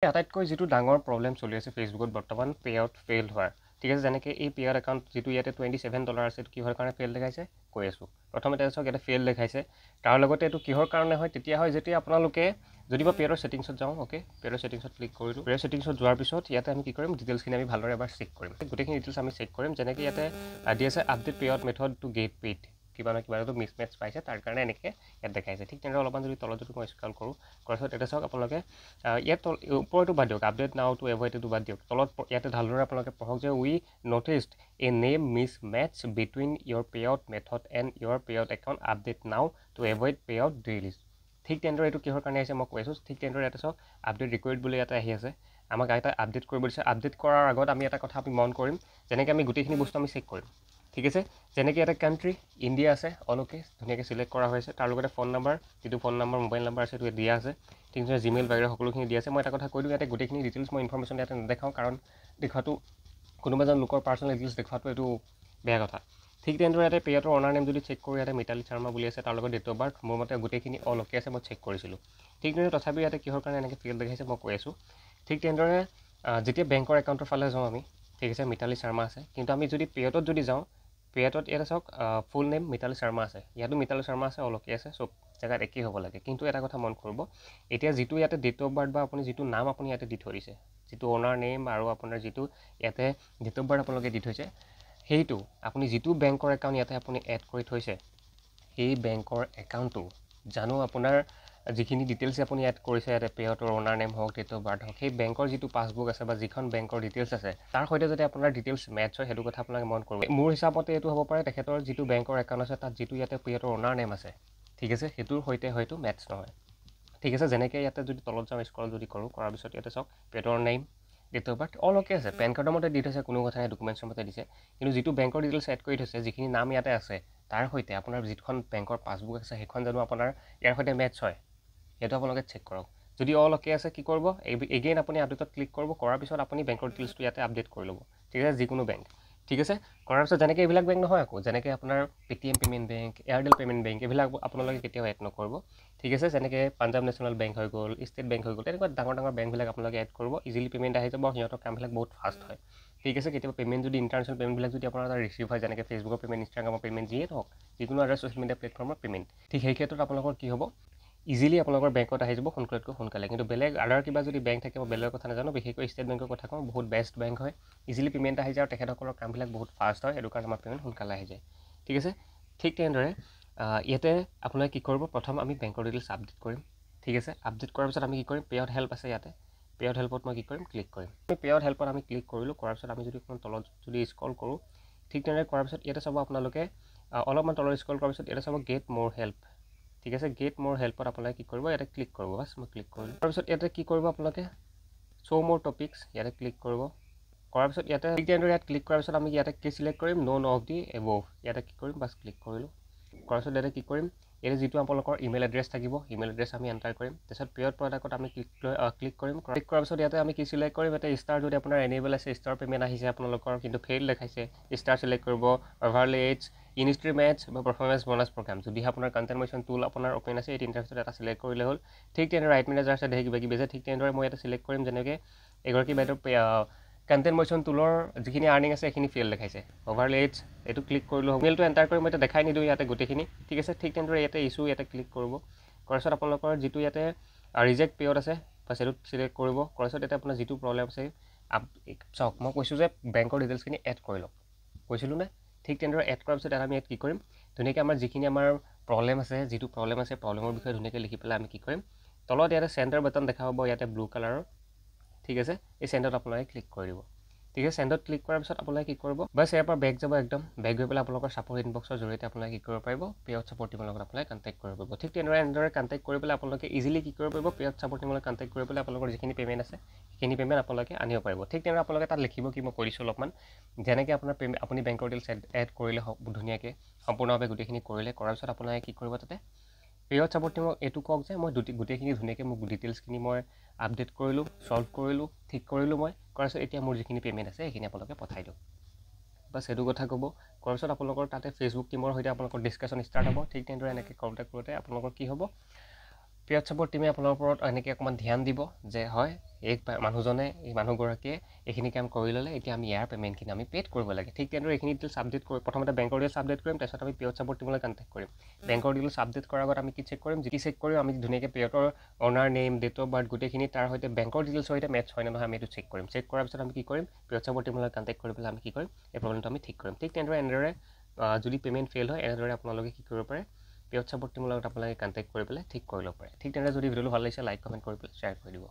আটাইতকৈ যিটো ডাঙৰ প্ৰব্লেম চলি আছে ফেচবুকত বৰ্তমান পে আউট ফেইল হোৱাৰ ঠিক আছে যেনেকৈ এই পে আউট একাউণ্ট যিটো ইয়াতে $27 আছে এইটো কিহৰ কাৰণে ফেইল দেখাইছে কৈ আছোঁ প্ৰথমতে চাওক ইয়াতে ফেইল দেখাইছে তাৰ লগতে এইটো কিহৰ কাৰণে হয় তেতিয়া হয় যেতিয়া আপোনালোকে যদি মই পে আউটৰ ছেটিংছত যাওঁ অ'কে পে আউটৰ ছেটিংছত ক্লিক কৰিলোঁ পে আউট ছেটিংছত যোৱাৰ পিছত ইয়াতে আমি কি কৰিম ডিটেইলছখিনি আমি ভালদৰে এবাৰ চেক কৰিম গোটেইখিনি ডিটেইলছ আমি চেক কৰিম যেনেকৈ ইয়াতে দি আছে update pay out method to get paid কিবা নহয় কিবা এটা মিছমেটচ পাইছে তাৰ কাৰণে এনেকৈ ইয়াত দেখাইছে ঠিক তেনেদৰে অলপমান যদি তলত যদি মই স্ক্ৰল কৰোঁ কৰাৰ পিছত এতিয়া চাওক আপোনালোকে ইয়াত ওপৰতো বাদ দিয়ক আপডেট নাও টু এভইড এইটো বাদ দিয়ক তলত ইয়াতে ভালদৰে আপোনালোকে পঢ়ক যে we noticed a name mismatch between your payout method and your payout account update now to avoid payout delays ঠিক তেনেদৰে এইটো কিহৰ কাৰণে আহিছে মই কৈ আছোঁ ঠিক তেনেদৰে ইয়াতে চাওক আপডেট ৰিকুৱাৰ্ড বুলি ইয়াতে আহি আছে আমাক এটা আপডেট কৰিব দিছে আপডেট কৰাৰ আগত আমি এটা কথা আমি মন কৰিম যেনেকৈ আমি গোটেইখিনি বস্তু আমি চেক কৰিম ঠিক আছে যেনেকৈ এটা কাণ্ট্ৰি ইণ্ডিয়া আছে অলকে ধুনীয়াকৈ চিলেক্ট কৰা হৈছে তাৰ লগতে ফোন নম্বৰ যিটো ফোন নম্বৰ মোবাইল নম্বৰ আছে সেইটো দিয়া আছে ঠিক আছে জিমেইল বাগেৰে সকলোখিনি দিয়া আছে মই এটা কথা কৈ দিওঁ ইয়াতে গোটেইখিনি ডিটেইলছ মই ইনফৰ্মেশ্যন ইয়াতে নেদেখাওঁ কাৰণ দেখুৱাটো কোনোবা এজন লোকৰ পাৰ্চনেল ডিটেইলছ দেখুৱাটো এইটো বেয়া কথা ঠিক তেনেদৰে ইয়াতে পে আউটৰ অনাৰ নেম যদি চেক কৰোঁ ইয়াতে মিতালী শৰ্মা বুলি আছে তাৰ লগত ডেট অফ বাৰ্থ মোৰ মতে গোটেইখিনি অলকে আছে মই চেক কৰিছিলোঁ ঠিক তেনেদৰে তথাপিও ইয়াতে কিহৰ কাৰণে এনেকৈ ফেইল দেখাইছে মই কৈ আছোঁ ঠিক তেনেদৰে যেতিয়া বেংকৰ একাউণ্টৰ ফালে যাওঁ আমি ঠিক আছে মিতালী শৰ্মা আছে কিন্তু আমি যদি পে আউটত যদি যাওঁ পে আউটত ইয়াতে চাওক ফুল নেম মিতালী শৰ্মা আছে ইয়াতো মিতালী শৰ্মা আছে অলকে আছে চব জেগাত একেই হ'ব লাগে কিন্তু এটা কথা মন কৰিব এতিয়া যিটো ইয়াতে ডেট অফ বাৰ্থ বা আপুনি যিটো নাম আপুনি ইয়াতে দি থৈ দিছে যিটো অনাৰ নেম আৰু আপোনাৰ যিটো ইয়াতে ডেট অফ বাৰ্থ আপোনালোকে দি থৈছে সেইটো আপুনি যিটো বেংকৰ একাউণ্ট ইয়াতে আপুনি এড কৰি থৈছে সেই বেংকৰ একাউণ্টটো জানো আপোনাৰ যিখিনি ডিটেইলছ আপুনি এড কৰিছে ইয়াতে পে আউটৰ অনাৰ নেম হওক ডেট অফ বাৰ্থ হওক সেই বেংকৰ যিটো পাছবুক আছে বা যিখন বেংকৰ ডিটেইলছ আছে তাৰ সৈতে যদি আপোনাৰ ডিটেইলছ মেটচ হয় সেইটো কথা আপোনালোকে মন কৰিব মোৰ হিচাপতে এইটো হ'ব পাৰে তেখেতৰ যিটো বেংকৰ একাউণ্ট আছে তাত যিটো ইয়াতে পে আউটৰ অনাৰ নেম আছে ঠিক আছে সেইটোৰ সৈতে হয়তো মেটচ নহয় ঠিক আছে যেনেকৈ ইয়াতে যদি তলত যাওঁ স্ক্ৰল যদি কৰোঁ কৰাৰ পিছত ইয়াতে চাওক পে আউটৰ name date of birth all okay আছে পেন কাৰ্ডৰ মতে দি থৈছে কোনো কথা নাই ডকুমেণ্টছৰ মতে দিছে কিন্তু যিটো বেংকৰ ডিটেইলছ এড কৰি থৈছে যিখিনি নাম ইয়াতে আছে তাৰ সৈতে আপোনাৰ যিখন বেংকৰ পাছবুক আছে সেইখন জানো আপোনাৰ ইয়াৰ সৈতে মেটচ হয় সেইটো আপোনালোকে চেক কৰক যদি অল অ'কে আছে কি কৰিব এগেইন আপুনি আপডেটত ক্লিক কৰিব কৰাৰ পিছত আপুনি বেংকৰ ডিটেইলছটো ইয়াতে আপডেট কৰি ল'ব ঠিক আছে যিকোনো বেংক ঠিক আছে কৰাৰ পিছত যেনেকৈ এইবিলাক বেংক নহয় আকৌ যেনেকৈ আপোনাৰ Paytm payment bank Airtel payment bank এইবিলাক আপোনালোকে কেতিয়াও এড নকৰিব ঠিক আছে যেনেকৈ পাঞ্জাৱ নেশ্যনেল বেংক হৈ গ'ল ষ্টেট বেংক হৈ গ'ল তেনেকুৱা ডাঙৰ ডাঙৰ বেংকবিলাক আপোনালোকে এড কৰিব ইজিলি পে'মেণ্ট আহি যাব সিহঁতৰ কামবিলাক বহুত ফাষ্ট হয় ঠিক আছে কেতিয়াবা পে'মেণ্ট যদি ইণ্টাৰনেশ্যনেল পে'মেণ্টবিলাক যদি আপোনাৰ তাত ৰিচিভ হয় যেনেকৈ ফেচবুকৰ পে'মেণ্ট ইনষ্টাগ্ৰামৰ পে'মেণ্ট যিয়ে নহওক যিকোনো আদাৰ ছ'চিয়েল মিডিয়া প্লেটফৰ্মৰ পে'মেণ্ট ঠিক সেই ক্ষেত্ৰত আপোনালোকৰ কি হ'ব ইজিলি আপোনালোকৰ বেংকত আহি যাব সোনকালেতকৈ সোনকালে কিন্তু বেলেগ আদাৰ কিবা যদি বেংক থাকে মই বেলেগৰ কথা নাজানো বিশেষকৈ ষ্টেট বেংকৰ কথা কওঁ বহুত বেষ্ট বেংক হয় ইজিলি পে'মেণ্ট আহি যায় আৰু তেখেতসকলৰ কামবিলাক বহুত ফাষ্ট হয় সেইটো কাৰণে আমাৰ পে'মেণ্ট সোনকালে আহি যায় ঠিক আছে ঠিক তেনেদৰে ইয়াতে আপোনালোকে কি কৰিব প্ৰথম আমি বেংকৰ ডিটেইলছ আপডেট কৰিম ঠিক আছে আপডেট কৰাৰ পিছত আমি কি কৰিম পে আউট হেল্প আছে ইয়াতে পে আউট হেল্পত মই কি কৰিম ক্লিক কৰিম পে আউট হেল্পত আমি ক্লিক কৰিলোঁ কৰাৰ পিছত আমি যদি অকণমান তলত যদি স্ক্ৰল কৰোঁ ঠিক তেনেদৰে কৰাৰ পিছত ইয়াতে চাব আপোনালোকে অলপমান তলত স্ক্ৰল কৰাৰ পিছত ইয়াতে চাব গেট মোৰ হেল্প ঠিক আছে গেট মোৰ হেল্পত আপোনালোকে কি কৰিব ইয়াতে ক্লিক কৰিব বাছ মই ক্লিক কৰিলোঁ তাৰপিছত ইয়াতে কি কৰিব আপোনালোকে শ্ব' মোৰ টপিক্স ইয়াতে ক্লিক কৰিব কৰাৰ পিছত ইয়াতে ঠিক তেনেদৰে ইয়াত ক্লিক কৰাৰ পিছত আমি ইয়াতে কি চিলেক্ট কৰিম নন অফ দি এবভ ইয়াতে কি কৰিম বাছ ক্লিক কৰিলোঁ কৰাৰ পিছত ইয়াতে কি কৰিম ইয়াতে যিটো আপোনালোকৰ ইমেইল এড্ৰেছ থাকিব ইমেইল এড্ৰেছ আমি এণ্টাৰ কৰিম তাৰপিছত পে আউট প্ৰডাক্টত আমি ক্লিক কৰিম ক্লিক কৰাৰ পিছত ইয়াতে আমি কি চিলেক্ট কৰিম ইয়াতে ষ্টাৰ যদি আপোনাৰ এনেবল আছে ষ্টাৰ পে'মেণ্ট আহিছে আপোনালোকৰ কিন্তু ফেইল দেখাইছে ষ্টাৰ চিলেক্ট কৰিব অভাৰলি এইডছ ইনষ্ট্ৰি মেটছ বা পাৰফৰ্মেঞ্চ বনাছ প্ৰগ্ৰাম যদিহে আপোনাৰ কণ্টেণ্ট ম'শ্যন টুল আপোনাৰ অ'পেন আছে এই তিনিটাৰ ভিতৰত এটা চিলেক্ট কৰিলে হ'ল ঠিক তেনেদৰে ৰাইট মেনেজাৰ আছে ধেৰ কিবা কিবি আছে ঠিক তেনেদৰে মই ইয়াতে চিলেক্ট কৰিম যেনেকৈ এগৰাকী বাইদেউ কণ্টেণ্ট ম'শ্যন টুলৰ যিখিনি আৰ্নিং আছে সেইখিনি ফেইল দেখাইছে অভাৰলি এইডছ এইটো ক্লিক কৰিলোঁ ইমেইলটো এণ্টাৰ কৰি মই এতিয়া দেখাই নিদিওঁ ইয়াতে গোটেইখিনি ঠিক আছে ঠিক তেনেদৰে ইয়াতে ইছ্যু ইয়াতে ক্লিক কৰিব কৰাৰ পিছত আপোনালোকৰ যিটো ইয়াতে ৰিজেক্ট পে আউট আছে বাছ এইটোত চিলেক্ট কৰিব কৰাৰ পিছত ইয়াতে আপোনাৰ যিটো প্ৰব্লেম আছে চাওক মই কৈছোঁ যে বেংকৰ ডিটেইলছখিনি এড কৰি লওক কৈছিলোঁ নে ঠিক তেনেদৰে এড কৰাৰ পিছত আমি ইয়াত কি কৰিম ধুনীয়াকৈ আমাৰ যিখিনি আমাৰ প্ৰব্লেম আছে যিটো প্ৰব্লেম আছে প্ৰব্লেমৰ বিষয়ে ধুনীয়াকৈ লিখি পেলাই আমি কি কৰিম তলত ইয়াতে চেণ্টাৰ বাটন দেখা পাব ইয়াতে ব্লু কালাৰৰ ঠিক আছে এই চেণ্টাৰত আপোনালোকে ক্লিক কৰি দিব ঠিক আছে চেণ্টাৰত ক্লিক কৰাৰ পিছত আপোনালোকে কি কৰিব বাছ ইয়াৰ পৰা বেক যাব একদম বেক গৈ পেলাই আপোনালোকৰ ছাপৰ্ট ইনবক্সৰ জৰিয়তে আপোনালোকে কি কৰিব পাৰিব পে আউট ছাপৰ্ট টিমৰ লগত আপোনালোকে কণ্টেক্ট কৰিব পাৰিব ঠিক এনেদৰে কণ্টেক্ট কৰি পেলাই আপোনালোকে ইজিলি কি কৰিব পাৰিব পে আউট ছাপৰ্ট টিমৰ লগত কণ্টেক্ট কৰি পেলাই আপোনালোকৰ যিখিনি পে'মেণ্ট আছে সেইখিনি পে'মেণ্ট আপোনালোকে আনিব পাৰিব ঠিক তেনেদৰে আপোনালোকে তাত লিখিব কি মই কৰিছোঁ অলপমান যেনেকৈ আপোনাৰ আপুনি বেংকৰ ডিটেইলছ এড কৰিলে ধুনীয়াকৈ সম্পূৰ্ণভাৱে গোটেইখিনি কৰিলে কৰাৰ পিছত আপোনালোকে কি কৰিব তাতে পে আউট ছাপৰ্ট টিমক এইটো কওক যে মই গোটেইখিনি ধুনীয়াকৈ মোক ডিটেইলছখিনি মই আপডেট কৰিলোঁ ছল্ভ কৰিলোঁ ঠিক কৰিলোঁ মই কৰাৰ পিছত এতিয়া মোৰ যিখিনি পে'মেণ্ট আছে সেইখিনি আপোনালোকে পঠাই দিয়ক বাছ সেইটো কথা ক'ব কৰাৰ পিছত আপোনালোকৰ তাতে ফেচবুক টিমৰ সৈতে আপোনালোকৰ ডিছকাশ্যন ষ্টাৰ্ট হ'ব ঠিক তেনেদৰে এনেকৈ কণ্টেক্ট কৰোঁতে আপোনালোকৰ কি হ'ব পেআউট ছাপোৰ্ট টিমে আপোনাৰ ওপৰত এনেকৈ অকণমান ধ্যান দিব যে হয় এই মানুহজনে এই মানুহগৰাকীয়ে এইখিনি কাম কৰি ল'লে, এতিয়া আমি ইয়াৰ পে'মেণ্টখিনি আমি পে'ড কৰিব লাগে। ঠিক তেনেদৰে এইখিনি ডিটেইলছ আপডেট কৰি প্ৰথমতে বেংকৰ ডিটেইলছ আপডেট কৰিম, তাৰপিছত আমি পেআউট ছাপোৰ্ট টিমলৈ কণ্টেক্ট কৰিম। বেংকৰ ডিটেইলছ আপডেট কৰাৰ আগত আমি কি চেক কৰিম, যি চেক কৰিম আমি ধুনীয়াকৈ পেআউটৰ অনাৰ নেম, ডেট অফ বাৰ্থ গোটেইখিনি তাৰ সৈতে বেংকৰ ডিটেইলছৰ সৈতে মেটচ হয় নে নহয় আমি এইটো চেক কৰিম। চেক কৰাৰ পিছত আমি কি কৰিম, পেআউট ছাপোৰ্ট টিমলৈ কণ্টেক্ট কৰি পেলাই আমি কি কৰিম, এই প্ৰব্লেমটো আমি ঠিক কৰিম। ঠিক এনেদৰে যদি পে'মেণ্ট ফেইল হয় এনেদৰে আপোনালোকে কি কৰিব পাৰে, পেআউট ছাপোৰ্ট টিমৰ লগত আপোনালোকে কণ্টেক্ট কৰি পেলাই ঠিক কৰি ল'ব পাৰে। ঠিক তেনেদৰে যদি ভিডিঅ'টো ভাল লাগিছে লাইক কমেণ্ট কৰি পেলাই শ্বেয়াৰ কৰি দিব।